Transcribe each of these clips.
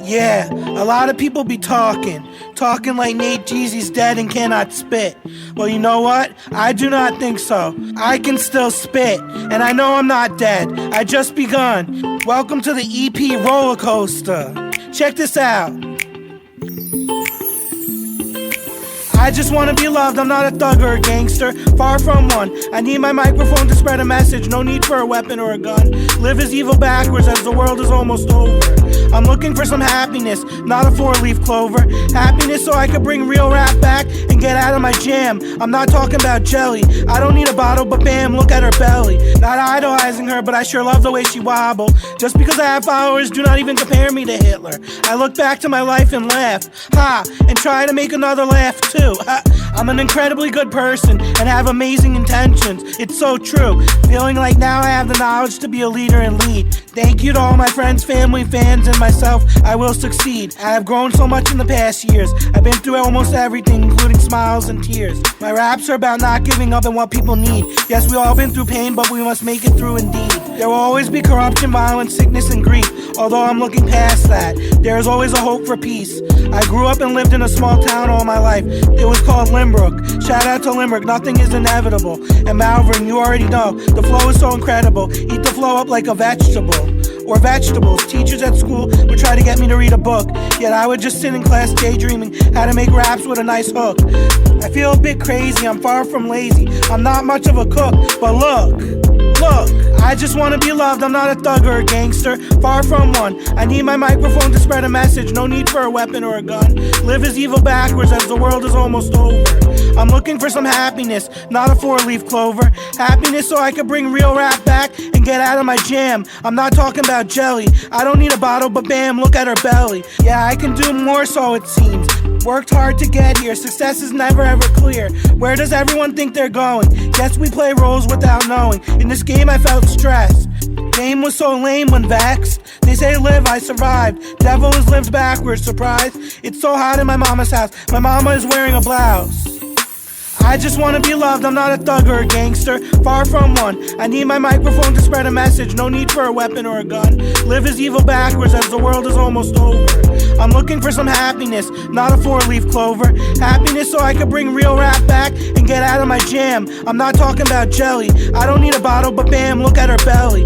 Yeah, a lot of people be talking like Nate Jeezy's dead and cannot spit. Well, you know what? I do not think so. I can still spit, and I know I'm not dead. I just begun. Welcome to the EP Rollercoaster. Check this out. I just wanna be loved, I'm not a thug or a gangster, far from one. I need my microphone to spread a message, no need for a weapon or a gun. Live as evil backwards as the world is almost over. I'm looking for some happiness, not a four-leaf clover. Happiness so I could bring real rap back and get out of my jam. I'm not talking about jelly, I don't need a bottle, but bam, look at her belly. Not idolizing her, but I sure love the way she wobble. Just because I have followers, do not even compare me to Hitler. I look back to my life and laugh, ha, and try to make another laugh too. I'm an incredibly good person and have amazing intentions. It's so true. Feeling like now I have the knowledge to be a leader and lead. Thank you to all my friends, family, fans, and myself. I will succeed. I have grown so much in the past years. I've been through almost everything, including smiles and tears. My raps are about not giving up and what people need. Yes, we all been through pain, but we must make it through indeed. There will always be corruption, violence, sickness, and grief. Although I'm looking past that, there is always a hope for peace. I grew up and lived in a small town all my life. It was called Limerick. Shout out to Limerick, nothing is inevitable. And Malvern, you already know, the flow is so incredible. Eat the flow up like a vegetable. Or vegetables. Teachers at school would try to get me to read a book, yet I would just sit in class daydreaming how to make raps with a nice hook. I feel a bit crazy, I'm far from lazy. I'm not much of a cook, but look, I just wanna be loved, I'm not a thug or a gangster, far from one. I need my microphone to spread a message, no need for a weapon or a gun. Live as evil backwards as the world is almost over. I'm looking for some happiness, not a four-leaf clover. Happiness so I could bring real rap back and get out of my jam. I'm not talking about jelly, I don't need a bottle, but bam, look at her belly. Yeah, I can do more, so it seems. Worked hard to get here, success is never ever clear. Where does everyone think they're going? Guess we play roles without knowing. In this game I felt stressed. Game was so lame when vexed. They say live, I survived. Devil has lived backwards, surprise. It's so hot in my mama's house, my mama is wearing a blouse. I just wanna be loved, I'm not a thug or a gangster, far from one. I need my microphone to spread a message, no need for a weapon or a gun. Live as evil backwards as the world is almost over. I'm looking for some happiness, not a four-leaf clover. Happiness so I could bring real rap back and get out of my jam. I'm not talking about jelly, I don't need a bottle, but bam, look at her belly.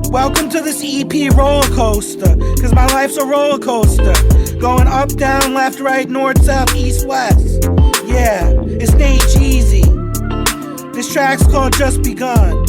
Welcome to this EP roller coaster, cause my life's a roller coaster. Going up, down, left, right, north, south, east, west. Yeah, it's Nate Jeezy. This track's called Just Begun.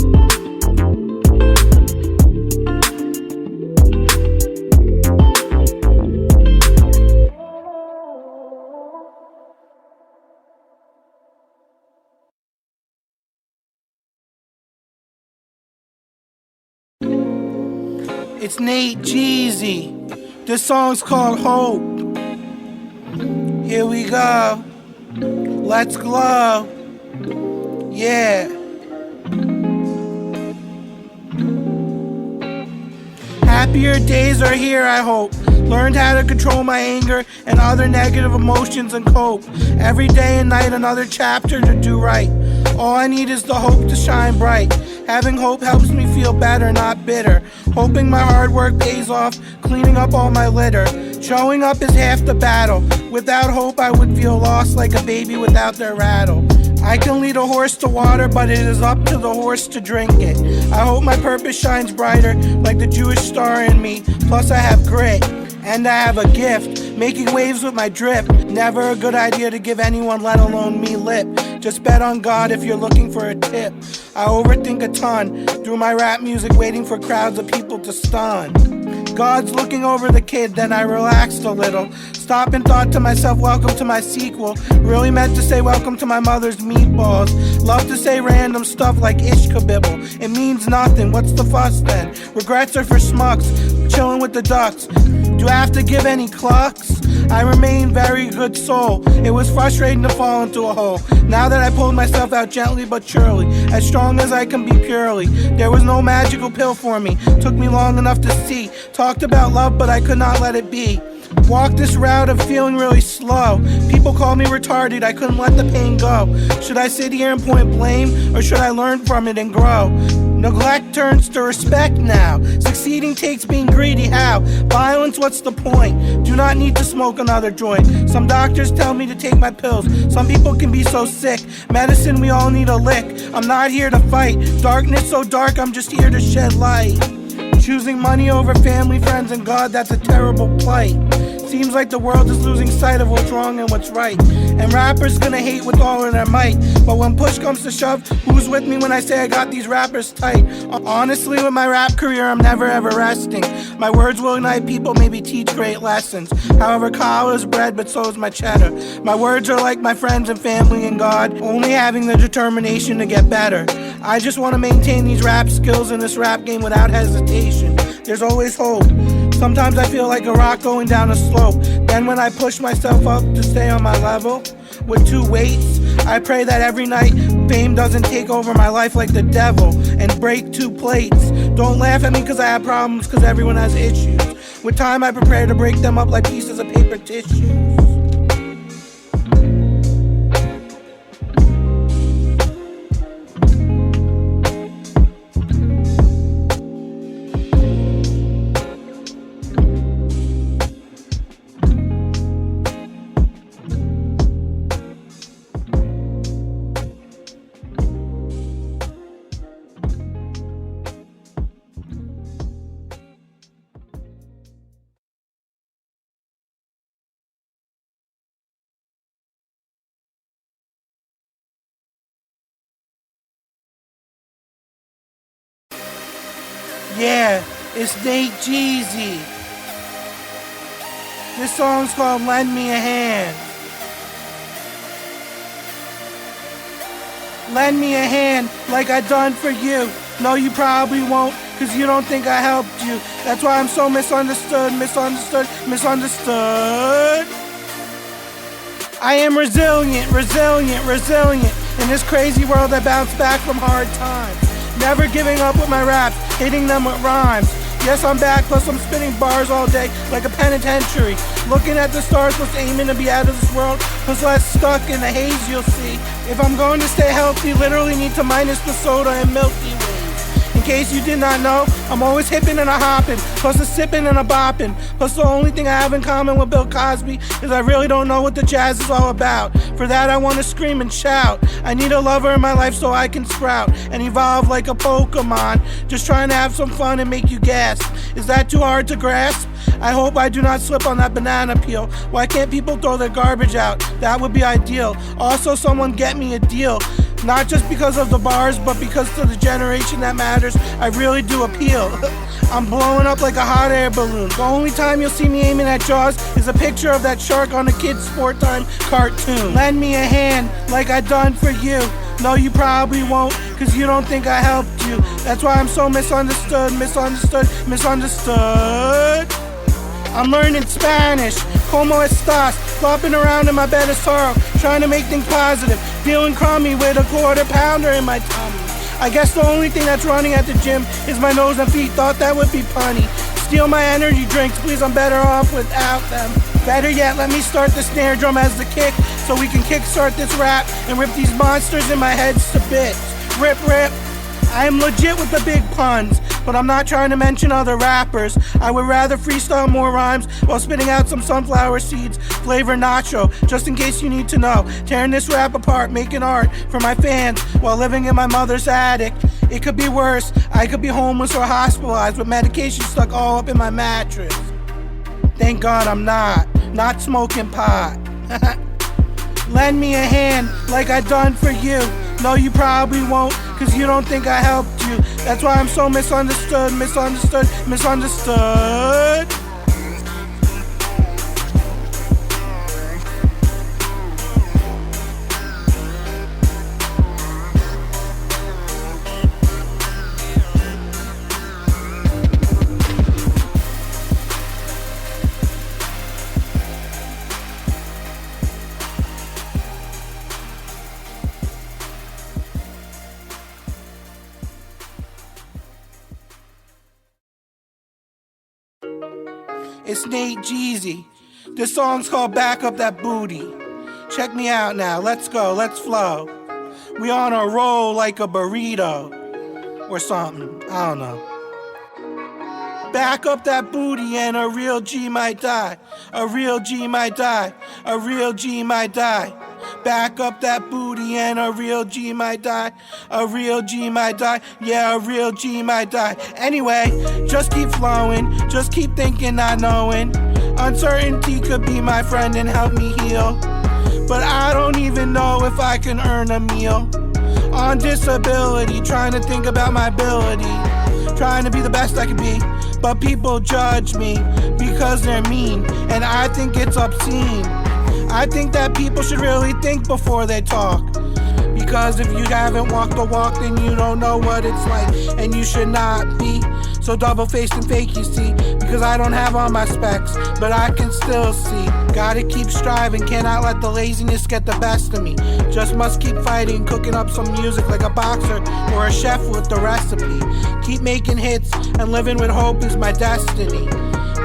It's Nate Jeezy. This song's called Hope. Here we go. Let's glow. Yeah. Happier days are here, I hope. Learned how to control my anger and other negative emotions and cope. Every day and night another chapter to do right. All I need is the hope to shine bright. Having hope helps me feel better, not bitter. Hoping my hard work pays off, cleaning up all my litter. Showing up is half the battle. Without hope I would feel lost like a baby without their rattle. I can lead a horse to water, but it is up to the horse to drink it. I hope my purpose shines brighter like the Jewish star in me. Plus I have grit, and I have a gift, making waves with my drip. Never a good idea to give anyone, let alone me, lip. Just bet on God if you're looking for a tip. I overthink a ton through my rap music, waiting for crowds of people to stun. God's looking over the kid, then I relaxed a little. Stopped and thought to myself, welcome to my sequel. Really meant to say welcome to my mother's meatballs. Love to say random stuff like ish kabibble. It means nothing, what's the fuss then? Regrets are for schmucks, chilling with the ducks. Do I have to give any clucks? I remain very good soul. It was frustrating to fall into a hole. Now that I pulled myself out gently but surely, as strong as I can be purely. There was no magical pill for me, took me long enough to see. Talked about love but I could not let it be. Walked this route of feeling really slow. People called me retarded, I couldn't let the pain go. Should I sit here and point blame, or should I learn from it and grow? Neglect turns to respect now. Succeeding takes being greedy. How? Violence, what's the point? Do not need to smoke another joint. Some doctors tell me to take my pills. Some people can be so sick. Medicine, we all need a lick. I'm not here to fight. Darkness so dark, I'm just here to shed light. Choosing money over family, friends, and God, that's a terrible plight. Seems like the world is losing sight of what's wrong and what's right. And rappers gonna hate with all of their might. But when push comes to shove, who's with me when I say I got these rappers tight? Honestly, with my rap career, I'm never ever resting. My words will ignite people, maybe teach great lessons. However, Kyle is bread, but so is my cheddar. My words are like my friends and family and God, only having the determination to get better. I just want to maintain these rap skills in this rap game without hesitation. There's always hope. Sometimes I feel like a rock going down a slope. Then when I push myself up to stay on my level with 2 weights, I pray that every night fame doesn't take over my life like the devil and break 2 plates. Don't laugh at me cause I have problems, cause everyone has issues. With time I prepare to break them up like pieces of paper tissue. Yeah, it's Nate Jeezy. This song's called Lend Me a Hand. Lend me a hand like I done for you. No, you probably won't, cause you don't think I helped you. That's why I'm so misunderstood. I am resilient in this crazy world that bounced back from hard times. Never giving up with my raps, hitting them with rhymes. Yes, I'm back, plus I'm spinning bars all day like a penitentiary. Looking at the stars, plus aiming to be out of this world, plus less stuck in the haze you'll see. If I'm going to stay healthy, literally need to minus the soda and Milky Ways. In case you did not know, I'm always hippin' and a hoppin', plus a sippin' and a boppin'. Plus the only thing I have in common with Bill Cosby is I really don't know what the jazz is all about. For that I wanna scream and shout. I need a lover in my life so I can sprout and evolve like a Pokemon. Just trying to have some fun and make you gasp. Is that too hard to grasp? I hope I do not slip on that banana peel. Why can't people throw their garbage out? That would be ideal. Also, someone get me a deal. Not just because of the bars, but because to the generation that matters, I really do appeal. I'm blowing up like a hot air balloon. The only time you'll see me aiming at Jaws is a picture of that shark on a kid's sport time cartoon. Lend me a hand like I done for you. No, you probably won't, cause you don't think I helped you. That's why I'm so misunderstood. I'm learning Spanish, como estas, flopping around in my bed of sorrow, trying to make things positive, feeling crummy with a quarter pounder in my tummy. I guess the only thing that's running at the gym is my nose and feet, thought that would be punny. Steal my energy drinks, please, I'm better off without them. Better yet, let me start the snare drum as the kick, so we can kickstart this rap and rip these monsters in my head to bits. Rip, rip. I am legit with the big puns, but I'm not trying to mention other rappers. I would rather freestyle more rhymes while spitting out some sunflower seeds, flavor nacho, just in case you need to know. Tearing this rap apart, making art for my fans while living in my mother's attic. It could be worse, I could be homeless or hospitalized with medication stuck all up in my mattress. Thank God I'm not smoking pot. Lend me a hand like I done for you. No, you probably won't, cause you don't think I helped you. That's why I'm so misunderstood. It's Nate Jeezy. This song's called Back Up That Booty. Check me out now. Let's go. Let's flow. We on a roll like a burrito. or something. I don't know. Back up that booty and a real G might die. A real G might die. A real G might die. Back up that booty and a real G might die. A real G might die. Yeah, a real G might die. Anyway, just keep flowing. Just keep thinking, not knowing. Uncertainty could be my friend and help me heal. But I don't even know if I can earn a meal. On disability, trying to think about my ability. Trying to be the best I can be. But people judge me because they're mean, and I think it's obscene. I think that people should really think before they talk. Because if you haven't walked the walk, then you don't know what it's like. And you should not be so double-faced and fake, you see. Because I don't have all my specs, but I can still see. Gotta keep striving, cannot let the laziness get the best of me. Just must keep fighting, cooking up some music like a boxer or a chef with the recipe. Keep making hits, and living with hope is my destiny.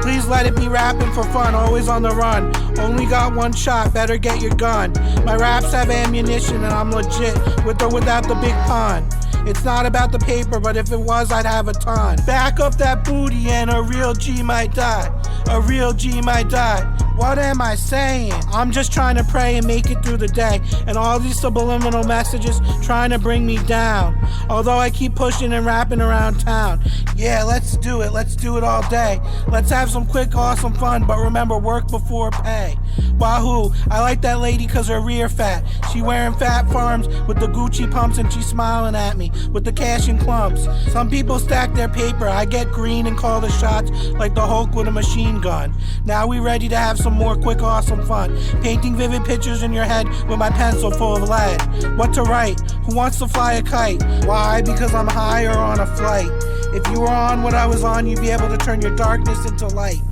Please let it be rapping for fun, always on the run. Only got one shot, better get your gun. My raps have ammunition and I'm legit, with or without the big pun. It's not about the paper, but if it was, I'd have a ton. Back up that booty and a real G might die. A real G might die. What am I saying? I'm just trying to pray and make it through the day. And all these subliminal messages trying to bring me down. Although I keep pushing and rapping around town. Yeah, let's do it. Let's do it all day. Let's have some quick, awesome fun. But remember, work before pay. Wahoo, I like that lady cause her rear fat. She wearing fat farms with the Gucci pumps and she smiling at me with the cash in clumps. Some people stack their paper. I get green and call the shots like the Hulk with a machine gun. Now we ready to have some more quick, awesome fun. Painting vivid pictures in your head with my pencil full of lead. What to write? Who wants to fly a kite? Why? Because I'm high or on a flight. If you were on what I was on, you'd be able to turn your darkness into light.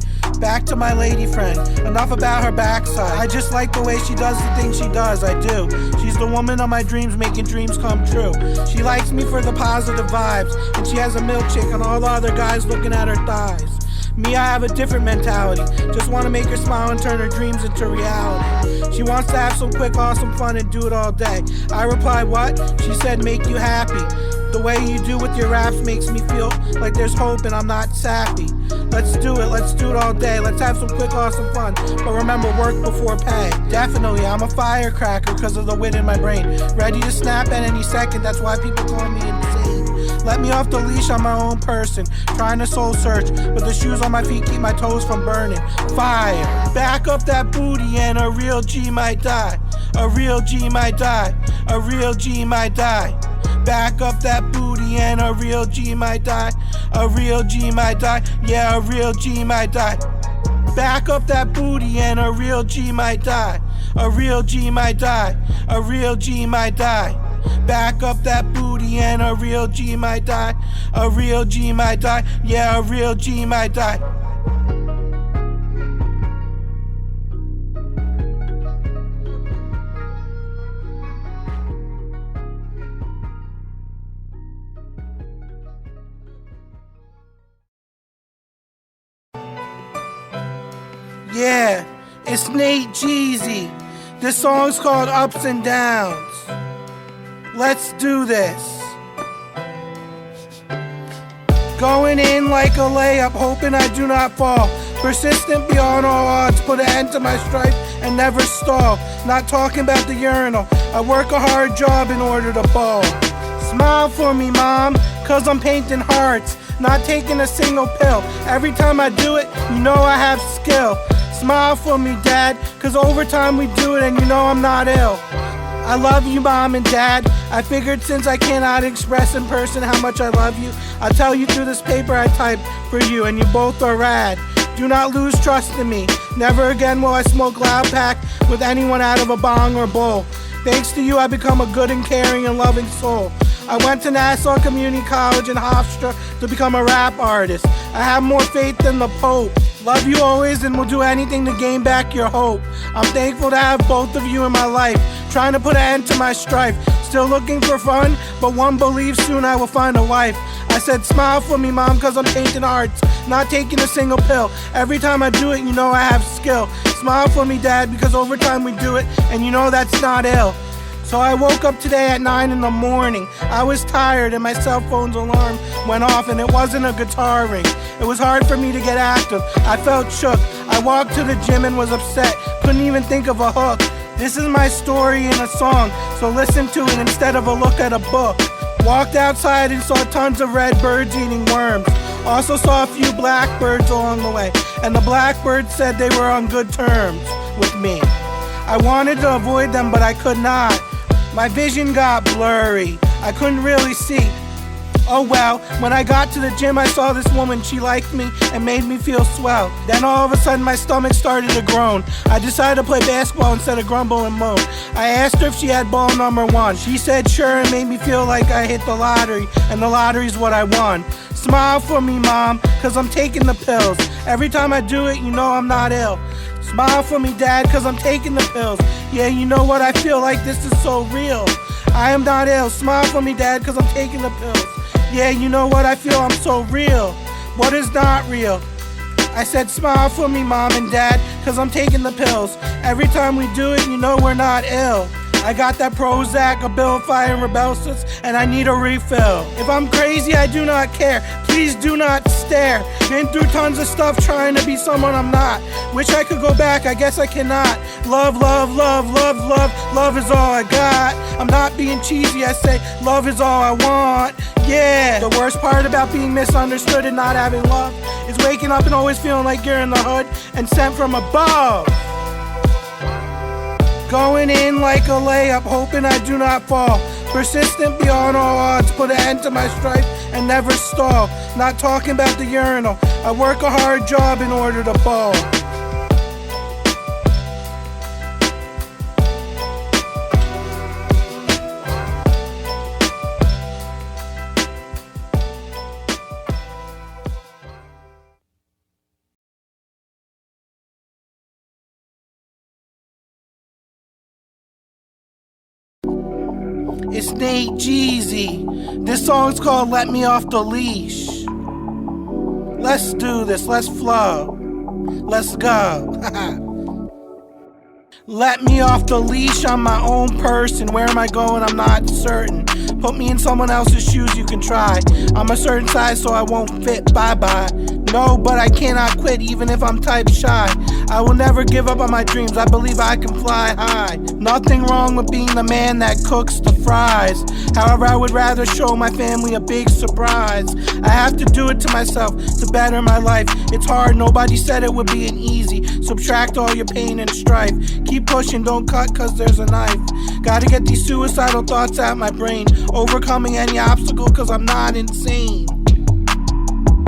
Back to my lady friend, enough about her backside. I just like the way she does the things she does, I do. She's the woman of my dreams, making dreams come true. She likes me for the positive vibes, and she has a milkshake on all the other guys looking at her thighs. Me, I have a different mentality. Just want to make her smile and turn her dreams into reality. She wants to have some quick, awesome fun and do it all day. I replied, what? She said, make you happy. The way you do with your raps makes me feel like there's hope and I'm not sappy. Let's do it all day. Let's have some quick, awesome fun. But remember, work before pay. Definitely, I'm a firecracker because of the wit in my brain. Ready to snap at any second, that's why people call me insane. Let me off the leash, I'm my own person. Trying to soul search, but the shoes on my feet keep my toes from burning. Fire. Back up that booty and a real G might die. A real G might die. A real G might die. Back up that booty and a real G might die. A real G might die. Yeah, a real G might die. Back up that booty and a real G might die. A real G might die. A real G might die. Back up that booty and a real G might die. A real G might die. Yeah, a real G might die. Yeah, it's Nate Jeezy. This song's called Ups and Downs. Let's do this. Going in like a layup, hoping I do not fall. Persistent beyond all odds, put an end to my strife and never stall. Not talking about the urinal, I work a hard job in order to ball. Smile for me, mom, cause I'm painting hearts. Not taking a single pill. Every time I do it, you know I have skill. Smile for me, dad, cause over time we do it and you know I'm not ill. I love you, mom and dad. I figured since I cannot express in person how much I love you, I'll tell you through this paper I typed for you, and you both are rad. Do not lose trust in me. Never again will I smoke loud pack with anyone out of a bong or bowl. Thanks to you, I become a good and caring and loving soul. I went to Nassau Community College in Hofstra to become a rap artist. I have more faith than the Pope. Love you always and will do anything to gain back your hope. I'm thankful to have both of you in my life, trying to put an end to my strife. Still looking for fun, but one believes soon I will find a wife. I said smile for me, mom, cause I'm painting hearts, not taking a single pill. Every time I do it, you know I have skill. Smile for me, dad, because over time we do it, and you know that's not ill. So I woke up today at 9 in the morning. I was tired and my cell phone's alarm went off, and it wasn't a guitar ring. It was hard for me to get active. I felt shook. I walked to the gym and was upset. Couldn't even think of a hook. This is my story in a song, so listen to it instead of a look at a book. Walked outside and saw tons of red birds eating worms. Also saw a few blackbirds along the way, and the blackbirds said they were on good terms with me. I wanted to avoid them, but I could not. My vision got blurry. I couldn't really see. Oh well, when I got to the gym, I saw this woman. She liked me and made me feel swell. Then all of a sudden, my stomach started to groan. I decided to play basketball instead of grumble and moan. I asked her if she had ball number 1. She said sure, and made me feel like I hit the lottery, and the lottery's what I won. Smile for me, Mom, cause I'm taking the pills. Every time I do it, you know I'm not ill. Smile for me, Dad, cause I'm taking the pills. Yeah, you know what, I feel like this is so real. I am not ill. Smile for me, Dad, cause I'm taking the pills. Yeah, you know what, I feel I'm so real. What is not real? I said smile for me, Mom and Dad, cause I'm taking the pills. Every time we do it, you know we're not ill. I got that Prozac, Abilify, and Rybelsus, and I need a refill. If I'm crazy, I do not care. Please do not stare. Been through tons of stuff trying to be someone I'm not. Wish I could go back, I guess I cannot. Love, love, love, love, love, love is all I got. I'm not being cheesy, I say love is all I want. Yeah, the worst part about being misunderstood and not having love is waking up and always feeling like you're in the hood and sent from above. Going in like a layup, hoping I do not fall. Persistent beyond all odds, put an end to my strife and never stall. Not talking about the urinal, I work a hard job in order to ball. It's Nate Jeezy. This song's called Let Me Off the Leash. Let's do this, let's flow. Let's go. Let me off the leash, I'm my own person. Where am I going? I'm not certain. Put me in someone else's shoes, you can try. I'm a certain size, so I won't fit, bye-bye. No, but I cannot quit, even if I'm type shy. I will never give up on my dreams, I believe I can fly high. Nothing wrong with being the man that cooks the fries. However, I would rather show my family a big surprise. I have to do it to myself to better my life. It's hard, nobody said it would be an easy. Subtract all your pain and strife. Keep pushing, don't cut cause there's a knife. Gotta get these suicidal thoughts out my brain. Overcoming any obstacle cause I'm not insane.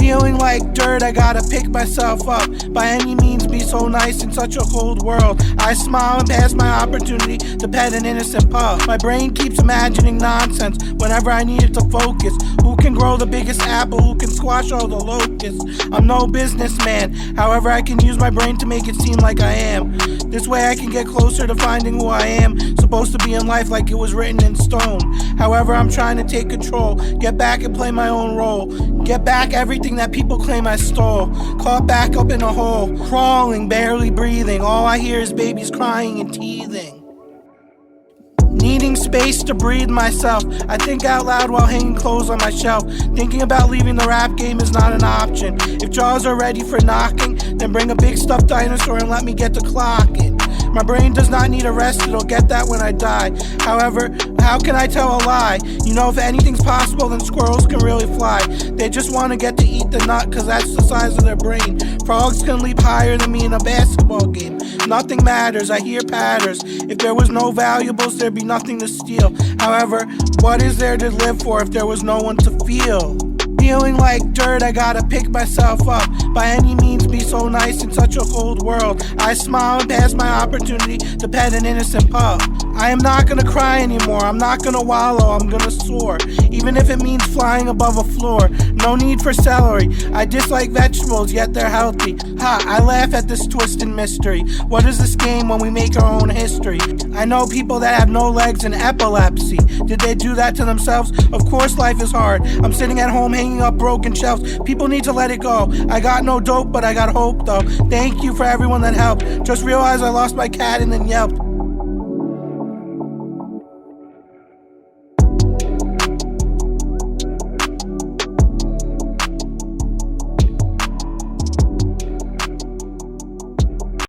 Feeling like dirt, I gotta pick myself up. By any means be so nice in such a cold world. I smile and pass my opportunity to pet an innocent pup. My brain keeps imagining nonsense whenever I need it to focus. Who can grow the biggest apple? Who can squash all the locusts? I'm no businessman, however I can use my brain to make it seem like I am. This way I can get closer to finding who I am. Supposed to be in life like it was written in stone. However, I'm trying to take control. Get back and play my own role. Get back everything that people claim I stole. Caught back up in a hole. Crawling, barely breathing. All I hear is babies crying and teething. Needing space to breathe myself. I think out loud while hanging clothes on my shelf. Thinking about leaving the rap game is not an option. If jaws are ready for knocking, then bring a big stuffed dinosaur and let me get to clocking. My brain does not need a rest, it'll get that when I die. However, how can I tell a lie? You know, if anything's possible, then squirrels can really fly. They just want to get to eat the nut, cause that's the size of their brain. Frogs can leap higher than me in a basketball game. Nothing matters, I hear patterns. If there was no valuables, there'd be nothing to steal. However, what is there to live for if there was no one to feel? Feeling like dirt, I gotta pick myself up. By any means be so nice in such a cold world. I smile and pass my opportunity to pet an innocent pup. I am not gonna cry anymore, I'm not gonna wallow, I'm gonna soar. Even if it means flying above a floor. No need for celery, I dislike vegetables, yet they're healthy. Ha, I laugh at this twist in mystery. What is this game when we make our own history? I know people that have no legs and epilepsy. Did they do that to themselves? Of course life is hard. I'm sitting at home hanging up broken shelves. People need to let it go. I got no dope, but I got hope though. Thank you for everyone that helped. Just realized I lost my cat and then yelped.